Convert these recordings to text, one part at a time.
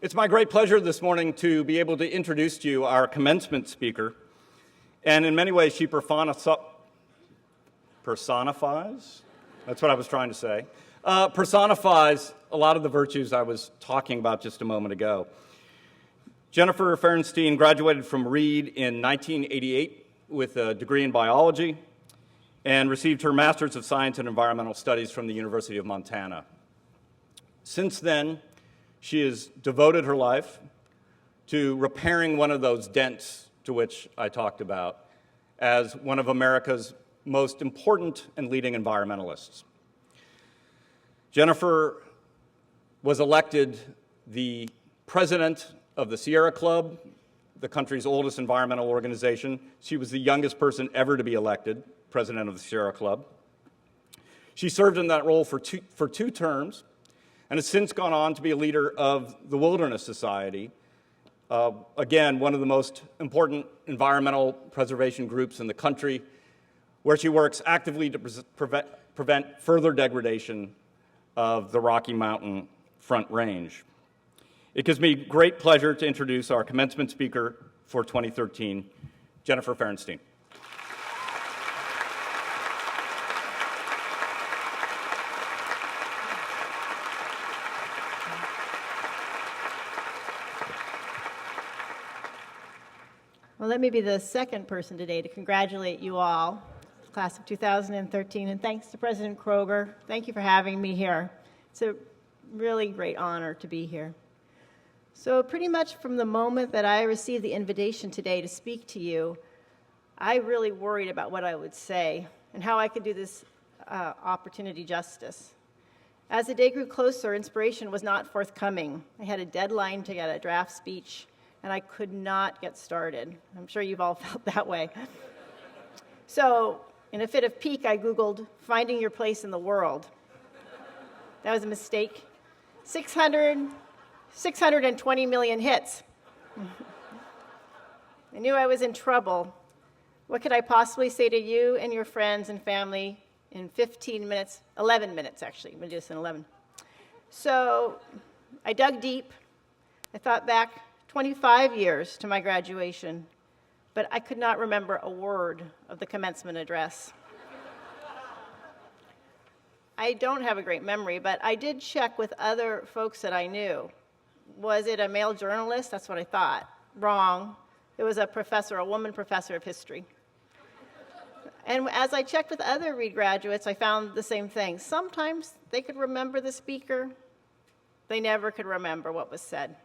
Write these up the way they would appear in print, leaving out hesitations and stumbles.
It's my great pleasure this morning to be able to introduce to you our commencement speaker. And in many ways, she personifies, that's what I was trying to say, personifies a lot of the virtues I was talking about just a moment ago. Jennifer Ferenstein graduated from Reed in 1988 with a degree in biology and received her Master's of Science in Environmental Studies from the University of Montana. Since then, she has devoted her life to repairing one of those dents to which I talked about as one of America's most important and leading environmentalists. Jennifer was elected the president of the Sierra Club, the country's oldest environmental organization. She was the youngest person ever to be elected president of the Sierra Club. She served in that role for two terms, and has since gone on to be a leader of the Wilderness Society, again, one of the most important environmental preservation groups in the country, where she works actively to prevent further degradation of the Rocky Mountain Front Range. It gives me great pleasure to introduce our commencement speaker for 2013, Jennifer Ferenstein. Well, let me be the second person today to congratulate you all, class of 2013, and thanks to President Kroger. Thank you for having me here. It's a really great honor to be here. So pretty much from the moment that I received the invitation today to speak to you, I really worried about what I would say and how I could do this opportunity justice. As the day grew closer, inspiration was not forthcoming. I had a deadline to get a draft speech, and I could not get started. I'm sure you've all felt that way. So, in a fit of pique, I Googled finding your place in the world. That was a mistake. 620 million hits. I knew I was in trouble. What could I possibly say to you and your friends and family in 15 minutes, 11 minutes actually, I'm gonna do this in 11. So I dug deep. I thought back 25 years to my graduation, but I could not remember a word of the commencement address. I don't have a great memory, but I did check with other folks that I knew. Was it a male journalist? That's what I thought. Wrong. It was a professor, a woman professor of history. And as I checked with other Reed graduates, I found the same thing. Sometimes they could remember the speaker. They never could remember what was said.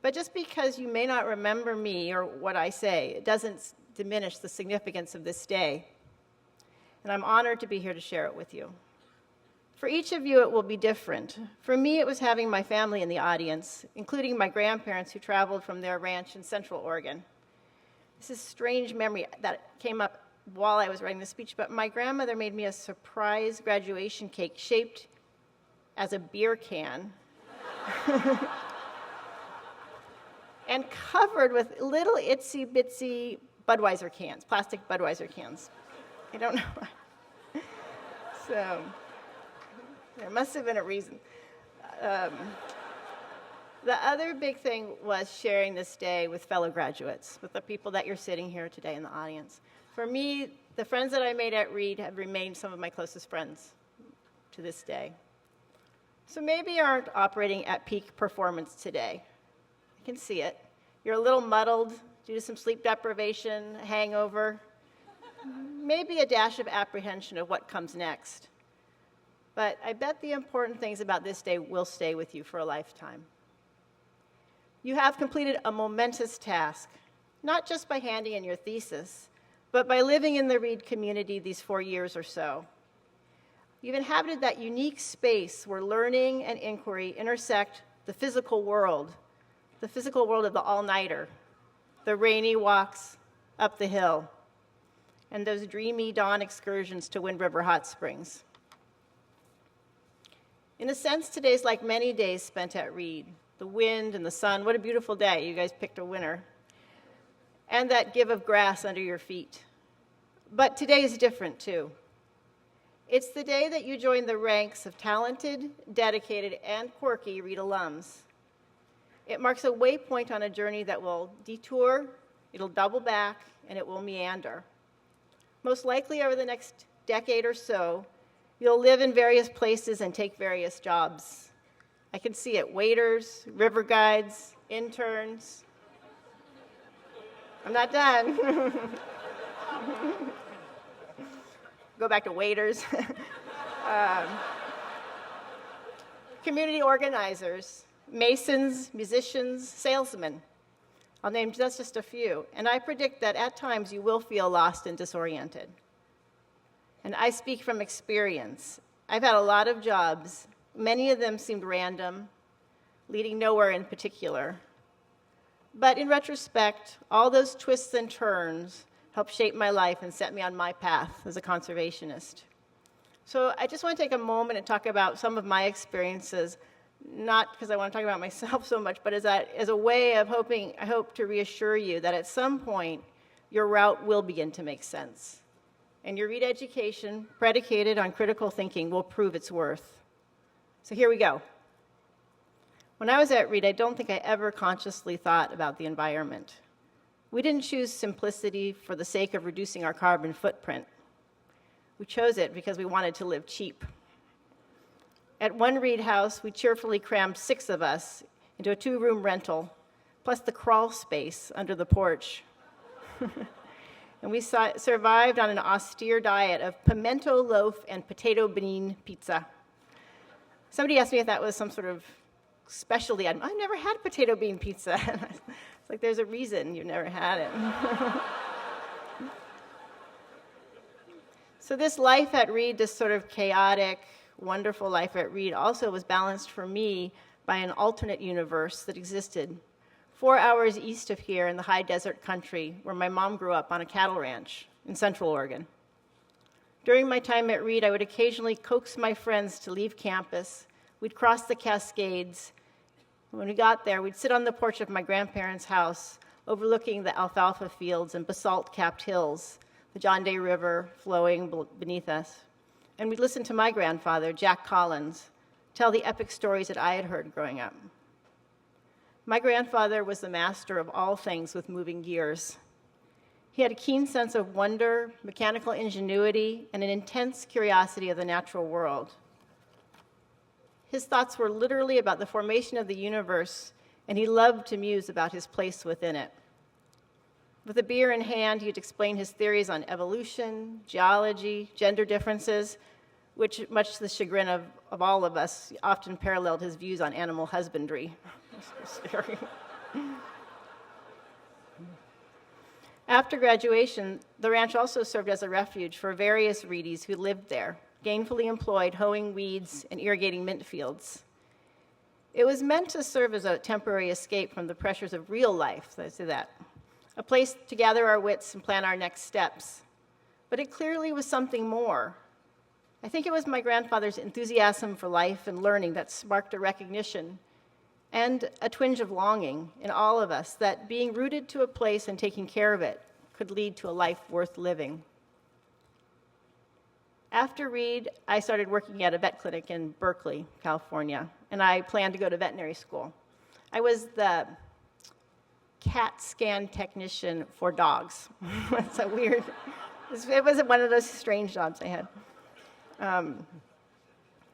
But just because you may not remember me or what I say, it doesn't diminish the significance of this day. And I'm honored to be here to share it with you. For each of you, it will be different. For me, it was having my family in the audience, including my grandparents who traveled from their ranch in Central Oregon. This is a strange memory that came up while I was writing the speech, but my grandmother made me a surprise graduation cake shaped as a beer can. And covered with little itsy-bitsy Budweiser cans, plastic Budweiser cans. I don't know why. So, there must have been a reason. The other big thing was sharing this day with fellow graduates, with the people that you're sitting here today in the audience. For me, the friends that I made at Reed have remained some of my closest friends to this day. So maybe you aren't operating at peak performance today. I can see it. You're a little muddled due to some sleep deprivation, hangover, maybe a dash of apprehension of what comes next. But I bet the important things about this day will stay with you for a lifetime. You have completed a momentous task, not just by handing in your thesis, but by living in the Reed community these 4 years or so. You've inhabited that unique space where learning and inquiry intersect the physical world of the all-nighter, the rainy walks up the hill, and those dreamy dawn excursions to Wind River Hot Springs. In a sense, today's like many days spent at Reed. The wind and the sun, what a beautiful day. You guys picked a winner. And that give of grass under your feet. But today is different, too. It's the day that you join the ranks of talented, dedicated, and quirky Reed alums. It marks a waypoint on a journey that will detour, it'll double back, and it will meander. Most likely over the next decade or so, you'll live in various places and take various jobs. I can see it: waiters, river guides, interns. I'm not done. Go back to waiters. Community organizers, masons, musicians, salesmen. I'll name just a few. And I predict that at times you will feel lost and disoriented. And I speak from experience. I've had a lot of jobs. Many of them seemed random, leading nowhere in particular. But in retrospect, all those twists and turns helped shape my life and set me on my path as a conservationist. So I just want to take a moment and talk about some of my experiences, not because I want to talk about myself so much, but as a way of I hope to reassure you that at some point, your route will begin to make sense. And your Reed education, predicated on critical thinking, will prove its worth. So here we go. When I was at Reed, I don't think I ever consciously thought about the environment. We didn't choose simplicity for the sake of reducing our carbon footprint. We chose it because we wanted to live cheap. At one Reed house, we cheerfully crammed 6 of us into a 2-room rental, plus the crawl space under the porch. And we survived on an austere diet of pimento loaf and potato bean pizza. Somebody asked me if that was some sort of specialty. I've never had potato bean pizza. It's like, there's a reason you've never had it. So this life at Reed, this sort of chaotic, wonderful life at Reed, also was balanced for me by an alternate universe that existed 4 hours east of here in the high desert country where my mom grew up on a cattle ranch in Central Oregon. During my time at Reed, I would occasionally coax my friends to leave campus. We'd cross the Cascades. When we got there, we'd sit on the porch of my grandparents' house, overlooking the alfalfa fields and basalt-capped hills, the John Day River flowing beneath us. And we'd listen to my grandfather, Jack Collins, tell the epic stories that I had heard growing up. My grandfather was the master of all things with moving gears. He had a keen sense of wonder, mechanical ingenuity, and an intense curiosity of the natural world. His thoughts were literally about the formation of the universe, and he loved to muse about his place within it. With a beer in hand, he'd explain his theories on evolution, geology, gender differences, which, much to the chagrin of all of us, often paralleled his views on animal husbandry. After graduation, the ranch also served as a refuge for various Reedies who lived there, gainfully employed hoeing weeds and irrigating mint fields. It was meant to serve as a temporary escape from the pressures of real life, let's say that, a place to gather our wits and plan our next steps. But it clearly was something more. I think it was my grandfather's enthusiasm for life and learning that sparked a recognition and a twinge of longing in all of us that being rooted to a place and taking care of it could lead to a life worth living. After Reed, I started working at a vet clinic in Berkeley, California, and I planned to go to veterinary school. I was the CAT scan technician for dogs. That's a weird, it was one of those strange jobs I had.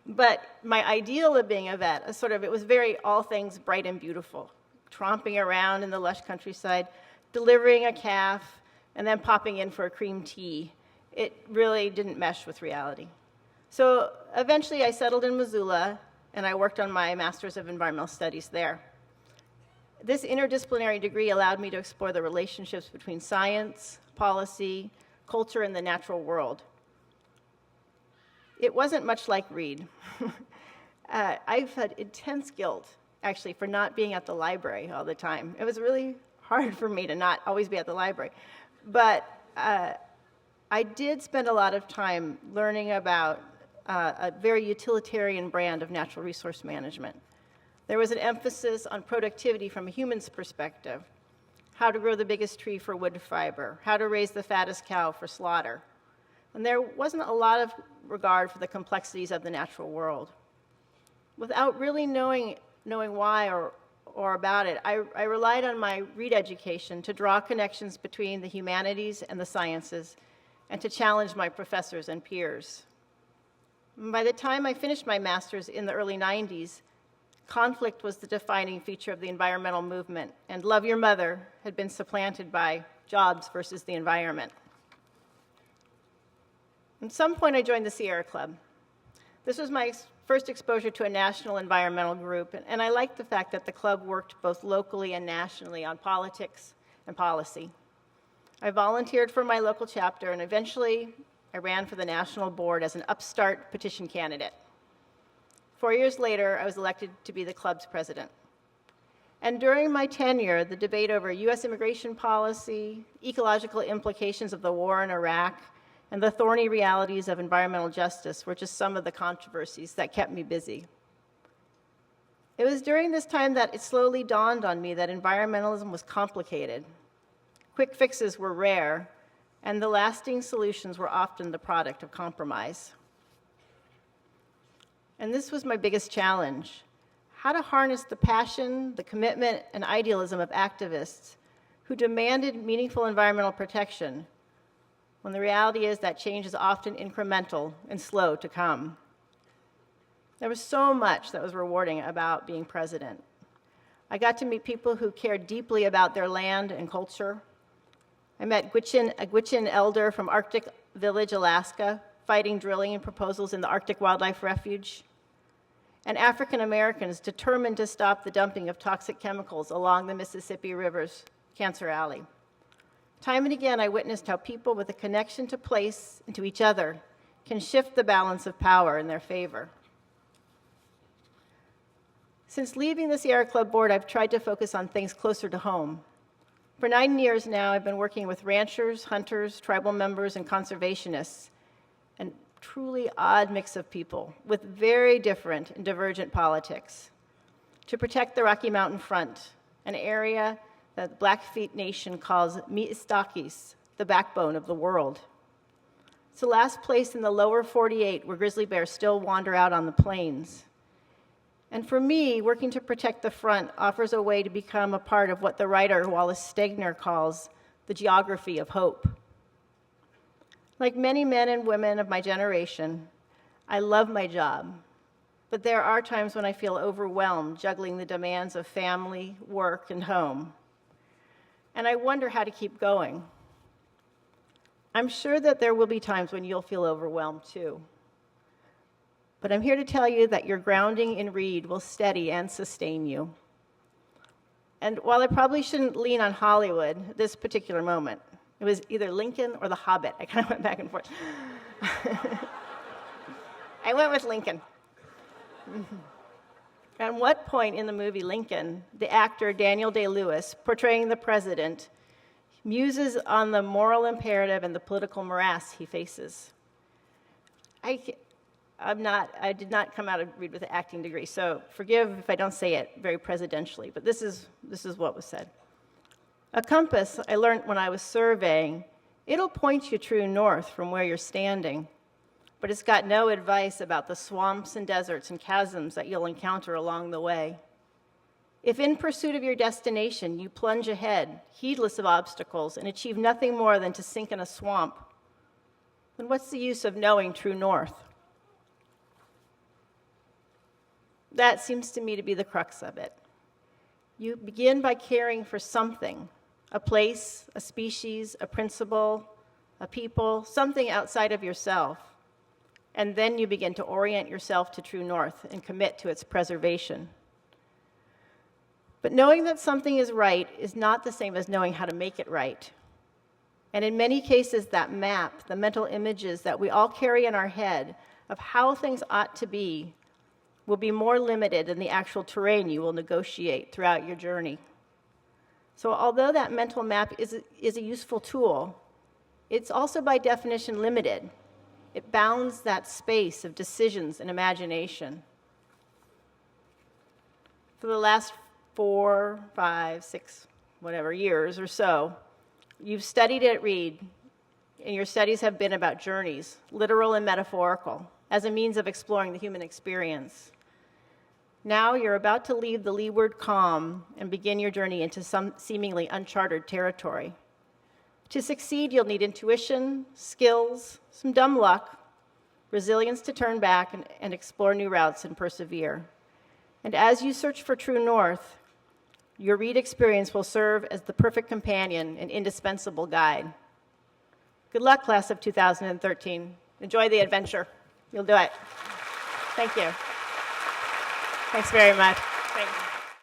But my ideal of being a vet, it was very all things bright and beautiful, tromping around in the lush countryside, delivering a calf, and then popping in for a cream tea. It really didn't mesh with reality. So eventually I settled in Missoula, and I worked on my Master's of Environmental Studies there. This interdisciplinary degree allowed me to explore the relationships between science, policy, culture, and the natural world. It wasn't much like Reed. I've had intense guilt, actually, for not being at the library all the time. It was really hard for me to not always be at the library. But I did spend a lot of time learning about a very utilitarian brand of natural resource management. There was an emphasis on productivity from a human's perspective, how to grow the biggest tree for wood fiber, how to raise the fattest cow for slaughter. And there wasn't a lot of regard for the complexities of the natural world. Without really knowing why or about it, I relied on my read education to draw connections between the humanities and the sciences and to challenge my professors and peers. By the time I finished my master's in the early 90s, conflict was the defining feature of the environmental movement, and Love Your Mother had been supplanted by jobs versus the environment. At some point, I joined the Sierra Club. This was my first exposure to a national environmental group, and I liked the fact that the club worked both locally and nationally on politics and policy. I volunteered for my local chapter, and eventually I ran for the national board as an upstart petition candidate. 4 years later, I was elected to be the club's president. And during my tenure, the debate over U.S. immigration policy, ecological implications of the war in Iraq, and the thorny realities of environmental justice were just some of the controversies that kept me busy. It was during this time that it slowly dawned on me that environmentalism was complicated. Quick fixes were rare, and the lasting solutions were often the product of compromise. And this was my biggest challenge: how to harness the passion, the commitment, and idealism of activists who demanded meaningful environmental protection, when the reality is that change is often incremental and slow to come. There was so much that was rewarding about being president. I got to meet people who cared deeply about their land and culture. I met a Gwich'in elder from Arctic Village, Alaska, fighting drilling and proposals in the Arctic Wildlife Refuge, and African Americans determined to stop the dumping of toxic chemicals along the Mississippi River's Cancer Alley. Time and again, I witnessed how people with a connection to place and to each other can shift the balance of power in their favor. Since leaving the Sierra Club board, I've tried to focus on things closer to home. For 9 years now, I've been working with ranchers, hunters, tribal members, and conservationists, a truly odd mix of people with very different and divergent politics, to protect the Rocky Mountain Front, an area that the Blackfeet Nation calls Mi'istakis, the backbone of the world. It's the last place in the lower 48 where grizzly bears still wander out on the plains. And for me, working to protect the front offers a way to become a part of what the writer Wallace Stegner calls the geography of hope. Like many men and women of my generation, I love my job, but there are times when I feel overwhelmed juggling the demands of family, work, and home. And I wonder how to keep going. I'm sure that there will be times when you'll feel overwhelmed too. But I'm here to tell you that your grounding in Reed will steady and sustain you. And while I probably shouldn't lean on Hollywood at this particular moment, it was either Lincoln or The Hobbit. I kind of went back and forth. I went with Lincoln. At what point in the movie Lincoln, the actor Daniel Day-Lewis, portraying the president, muses on the moral imperative and the political morass he faces? I did not come out of Reed with an acting degree, so forgive if I don't say it very presidentially, but this is what was said. A compass, I learned when I was surveying, it'll point you true north from where you're standing, but it's got no advice about the swamps and deserts and chasms that you'll encounter along the way. If in pursuit of your destination you plunge ahead, heedless of obstacles, and achieve nothing more than to sink in a swamp, then what's the use of knowing true north? That seems to me to be the crux of it. You begin by caring for something, a place, a species, a principle, a people, something outside of yourself. And then you begin to orient yourself to true north and commit to its preservation. But knowing that something is right is not the same as knowing how to make it right. And in many cases, that map, the mental images that we all carry in our head of how things ought to be, will be more limited than the actual terrain you will negotiate throughout your journey. So although that mental map is a useful tool, it's also by definition limited. It bounds that space of decisions and imagination. For the last 4, 5, 6, whatever years or so, you've studied at Reed, and your studies have been about journeys, literal and metaphorical, as a means of exploring the human experience. Now you're about to leave the leeward calm and begin your journey into some seemingly uncharted territory. To succeed, you'll need intuition, skills, some dumb luck, resilience to turn back and explore new routes and persevere. And as you search for true north, your read experience will serve as the perfect companion and indispensable guide. Good luck, class of 2013. Enjoy the adventure. You'll do it. Thank you. Thanks very much.